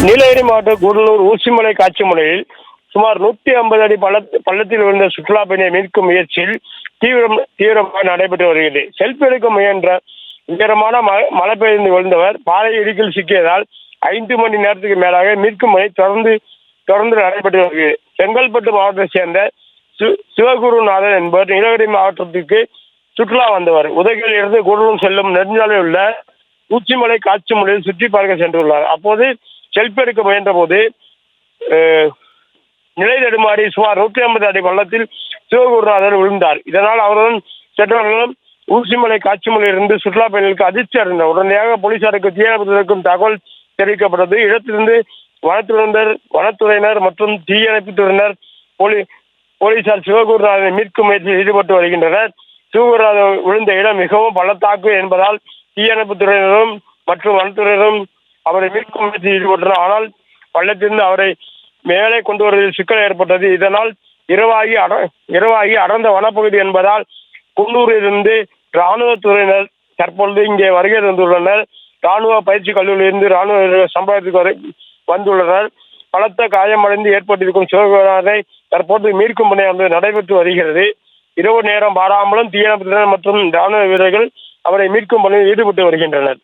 நீலகிரி மாவட்டம் கூடலூர் ஊசிமலை காட்சி முனையில் சுமார் 150 அடி பள்ளத்தில் விழுந்த சுற்றுலா பயணியை மீட்கும் முயற்சியில் தீவிரமாக நடைபெற்று வருகிறது. செல்ஃபி எடுக்க முயன்ற உயரமான மழை பெய்து விழுந்தவர் பாறை இடுக்கில் சிக்கியதால் 5 மணி நேரத்துக்கு மேலாக மீட்கும் பணி தொடர்ந்து நடைபெற்று வருகிறது. செங்கல்பட்டு மாவட்டத்தை சேர்ந்த சிவகுருநாதன் என்பவர் நீலகிரி மாவட்டத்திற்கு சுற்றுலா வந்தவர். உதகையில் இருந்து கூடலூர் செல்லும் நெடுஞ்சாலையில் உள்ள ஊசிமலை காட்சி முனையில் சுற்றி பார்க்க சென்றுள்ளார். அப்போது செல்ஃபி எடுக்க முயன்ற போது நிலை தடுமாறி சுமார் 150 அடி பள்ளத்தில் சிவகுருநாதர் விழுந்தார். இதனால் அவருடன் சென்றவர்களும் ஊசிமலை காட்சி முனையிலிருந்து சுற்றுலா பயணிகளுக்கு அதிர்ச்சி அடைந்தார். உடனடியாக போலீசாருக்கு தீயணைப்புத்துறைக்கும் தகவல் தெரிவிக்கப்பட்டது. இடத்திலிருந்து வனத்துறையினர் மற்றும் தீயணைப்புத்துறையினர் போலீசார் சிவகுருநாதரை மீட்கும் முயற்சியில் ஈடுபட்டு வருகின்றனர். சிவகுருநாதர் விழுந்த இடம் மிகவும் பள்ளத்தாக்கு என்பதால் தீயணைப்புத்துறையினரும் மற்றும் வனத்துறையினரும் அவரை மீட்கும் முயற்சியில் ஈடுபட்டனர். ஆனால் பள்ளத்திலிருந்து அவரை மேலே கொண்டு வருவதில் சிக்கல் ஏற்பட்டது. இதனால் இரவாகி அடர்ந்த வனப்பகுதி என்பதால் குன்னூரிலிருந்து இராணுவத்துறையினர் தற்பொழுது இங்கே வருகை தந்துள்ளனர். இராணுவ பயிற்சி கல்லூரியிலிருந்து இராணுவ சம்பவத்துக்கு வந்துள்ளனர். பலத்த காயமடைந்து ஏற்பட்டிருக்கும் சிவகுருநாதரை தற்போது மீட்கும் பணி நடைபெற்று வருகிறது. இரவு நேரம் பாராமலும் தீயணைப்புத்துறையினர் மற்றும் இராணுவ வீரர்கள் அவரை மீட்கும் பணியில் ஈடுபட்டு வருகின்றனர்.